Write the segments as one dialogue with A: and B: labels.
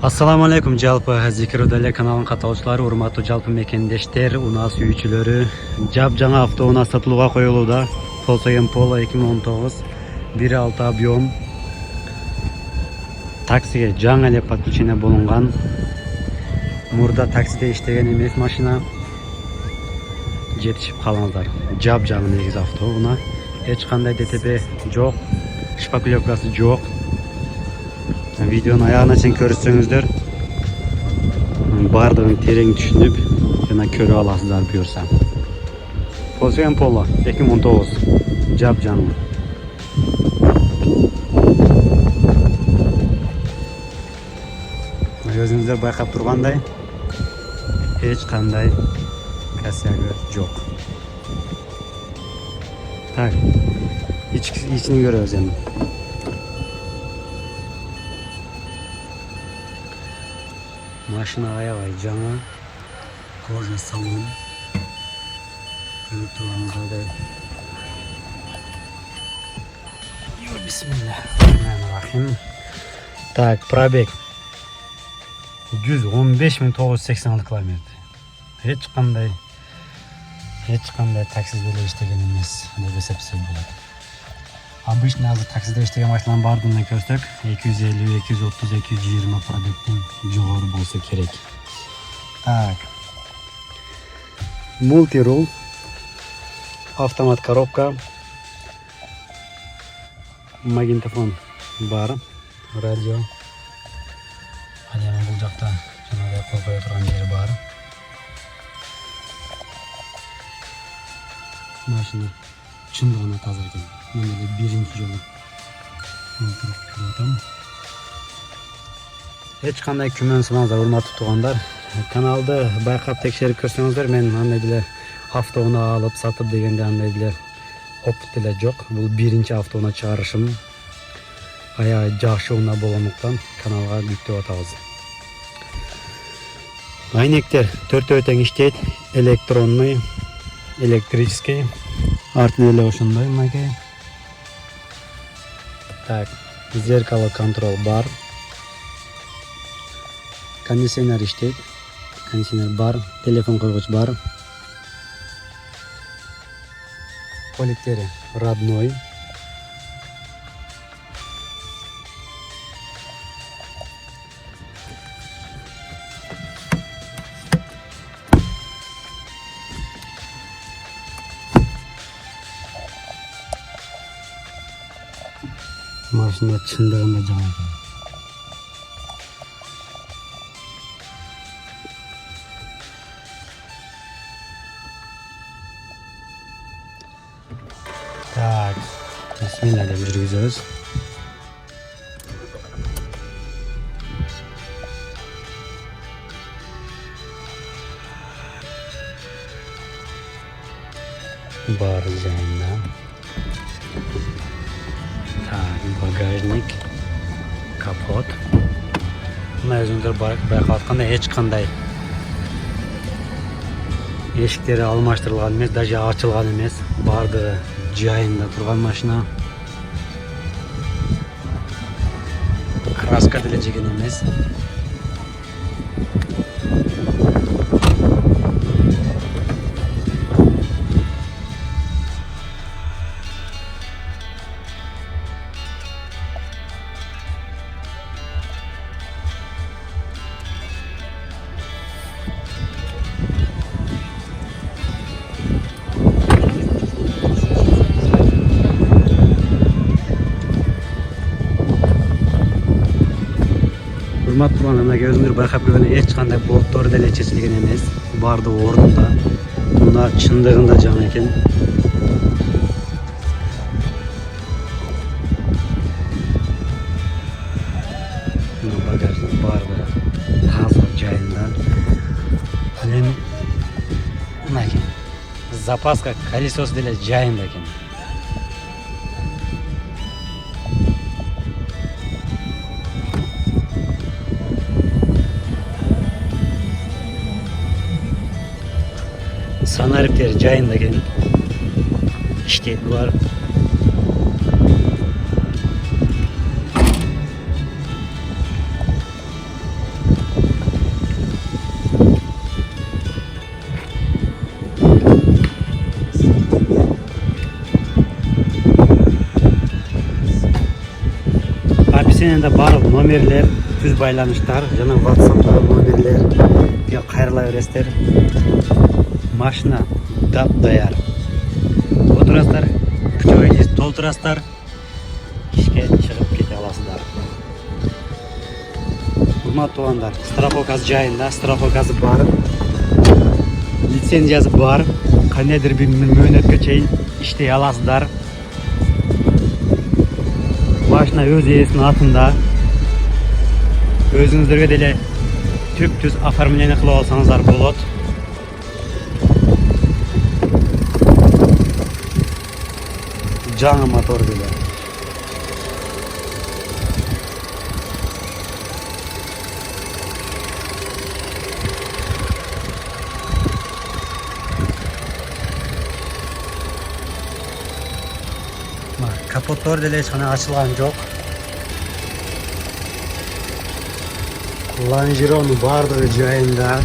A: Assalamu alaikum жалпы Зикирудале каналын катаучылары, урматтуу жалпы мекендештер, унаа сүйүүчүлөрү. Жап-жаңа автоунаа сатылууга коюлууда. Volkswagen Polo 2019 1.6 объем. Таксиге жаңы эле подключение болунган. Мурда таксиде иштеген эмес машина. Жетишип калыңыздар. Жап-жаңы негизи автоунаа. Эч кандай ДТП жок, шпаклевкасы жок. Видеоны аяғына чейин көрсөңүздөр бардығын терең түшүнүп жана көрүп аласыздар буюрса. Volkswagen Polo 2019 жап-жаңы. Өзүңүздөр байкап тургандай эч кандай косягі жок. Так, ичини көрөбүз эми. Машина аябай жаңа, кожа салон. Көрүп турганыңыздай. Бисмиллахиррахманиррахим. Так, пробег 115.986 км. Эч кандай таксиде эле иштеген эмес деп эсептесек болот. Обычно азыр таксиде иштеген машиналардын баардыгын көрсөк 250, 230, 220 пробегден жогору болсо керек. Так. Мультирул, автомат коробка, магнитофон бар, радио. Анан бул жакта жанагы кой турган жери бар. Машина чындыгында таза экен. Мен эле биринчи жолу отуруп жатам. Эч кандай күмөнсүнаңыздар, урматтуу туугандар. Каналды байкап текшерип көрсөңүздөр, мен андай деле автоунаа алып сатып дегенде андай деле опыт деле жок. Бул биринчи автоунаа чыгарышым. Аябай жакшы унаа болгондуктан каналга жүктөп атабыз. Айнектер төртөө тең иштейт, электронный, электрический. Арты деле ошондой мынакей. Так, зеркало контрол бар. Кондиционер иштейт. Кондиционер бар, телефон койгуч бар. Поликтери родной. Машина чындыгында жаңа экен. Так, бисмилла деп жүргүзөбүз. Бар жайында. Багажник, капот. Мына өзүңүздөр байкап аткандай эч кандай эшиктери алмаштырылган эмес, даже ачылган эмес. Бардыгы жайында турган машина. Краска деле жеген эмес. Урматтуу туугандар, өзүңүздөр байкап көргөндөй эч кандай болттор деле чечилген эмес. Бардыгы ордунда. Мына чындыгында жаңа экен. Мына багажник бардыгы таза жайында. Эми мынакей запаска колесосу деле жайында экен. Санариптер жайында экен. İşte var. Lisenede bарлық номерлер, түз байланыштар, жана WhatsApp'тагы номерлер, кайрыла бересиздер. Машина дап даяр. Отурасыздар, ключевойди толтурасыздар, ишке чыгып кете аласыздар. Урматтуу туугандар, страховкасы жайында, страховкасы бар. Лицензиясы бар. Кандайдыр бир мөөнөткө чейин иштей аласыздар. Машина өз ээсинин атында. Өзүңүздөргө деле түп-түз оформление кылып алсаңыздар болот. Жаңы мотор деле. Капоттор деле эч кандай ачылган жок. Лонжерону бардыгы жайында.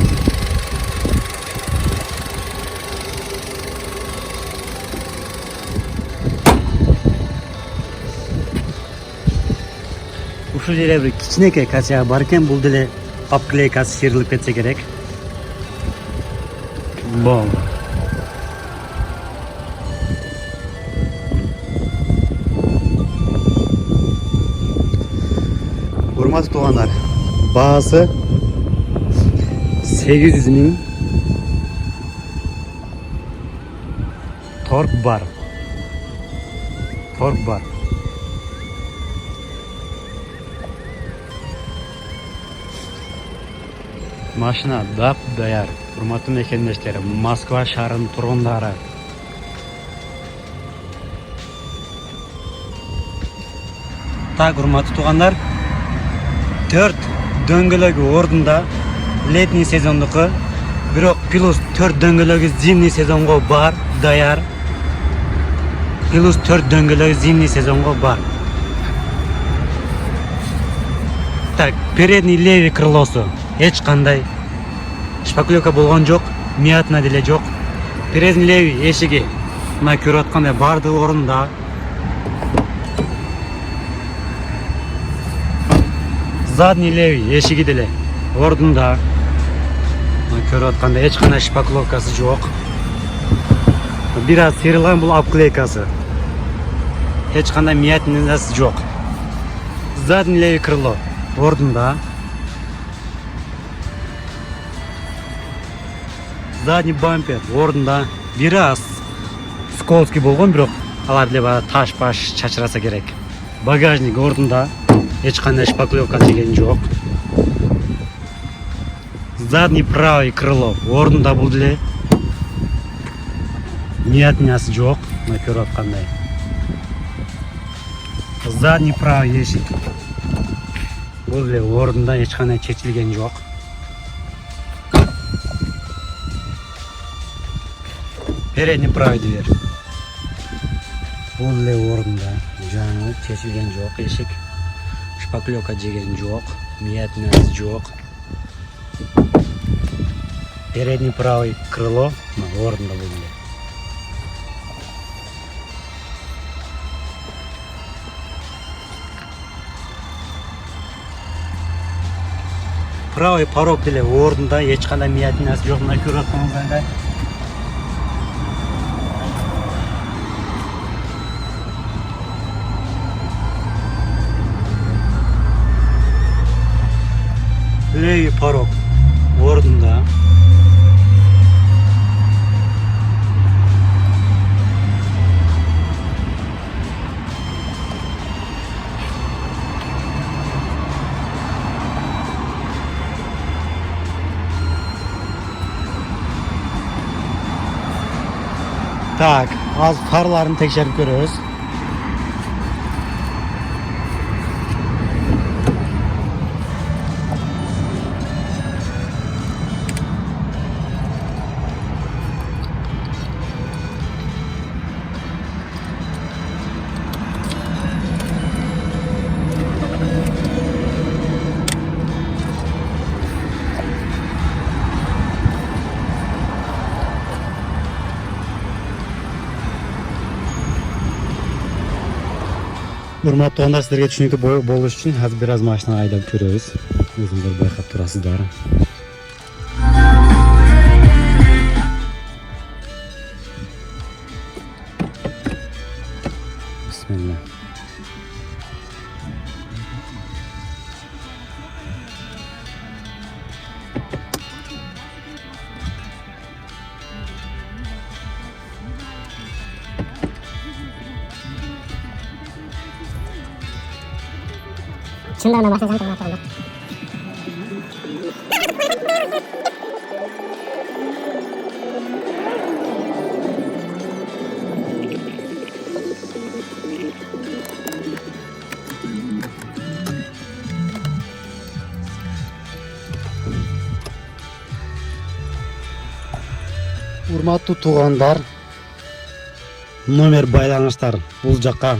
A: Ушул жерде бир кичинекей косяк бар экен, бул деле обклейкасы ширилип кетсе керек. Болду. Урматтуу туугандар, баасы 800 000. Торг бар. Машина дап даяр. Урматтуу мекендештер, Москва шаарынын тургундары. Так, урматтуу туугандар, 4 дөңгөлөгү ордунда летний сезондуку, бирок плюс 4 дөңгөлөгү зимний сезонго бар, даяр. Плюс 4 дөңгөлөгү зимний сезонго бар. Так, передний левый крылосу эч кандай шпаклевка болгон жок, мятна деле жок. Передний левый эшиги мына көрүп аткандай бардыгы орунда. Задний левый эшиги деле ордунда. Мына көрүп аткандай эч кандай шпаклевкасы жок. Бир аз сыйрылган бул обклейкасы. Эч кандай мятнасы жок. Задний левый крыло ордунда. Задний бампер ордунда. Бир аз скользкий болгон, бирок алар деле таш-баш чачыраса керек. Багажник ордунда. Эч кандай шпаклевка деген жок. Задний правый крыло ордунда бул деле. Мятнасы жок, мына көрүп аткандай. Задний правый эшик бул деле ордунда, эч кандай чечилген жок. Передний правый дверь бул деле ордунда, жаңы чечилген жок эшик. Шпаклевка жеген жок, мятнасы жок. Передний правый крыло ордунда бул деле. Правый порог деле ордунда, эч кандай мятнасы жок, мына көрүп атканыңыздай. Левый порог ордунда. Так, аз фарларын текшерип көрөбүз. Урматтуу туугандар, силерге түшүнүктүү болуш үчүн азыр бир аз машинаны айдап көрөбүз. Өзүңүздөр байкап турасыздар. Бисмилла.
B: Şundan da başlasam tamam atalım.
A: Урматтуу туугандар, номер байланыштар бул жакка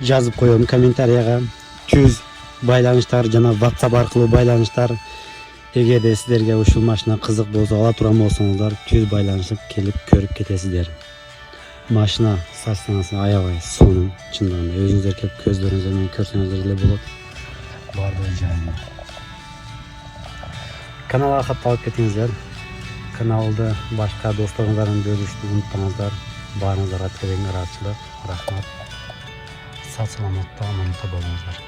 A: жазып коем комментарияга. Түз байланыштар жана WhatsApp аркылуу байланыштар. Эгерде силерге ушул машина кызык болсо, ала турган болсоңуздар, түз байланышып келип көрүп кетесиздер. Машина состояниясы аябай сонун, чындыгында өзүңүздөр келип көздөрүңүздөр менен көрсөңүздөр деле болот. Бардыгы жайында. Каналга катталып кетиңиздер. Каналды башка досторыңуздар менен бөлүшүп унутпаңыздар. Баарыңыздарга терең ыраазычылык, рахмат. Сау саламатта, аманда болуңуздар.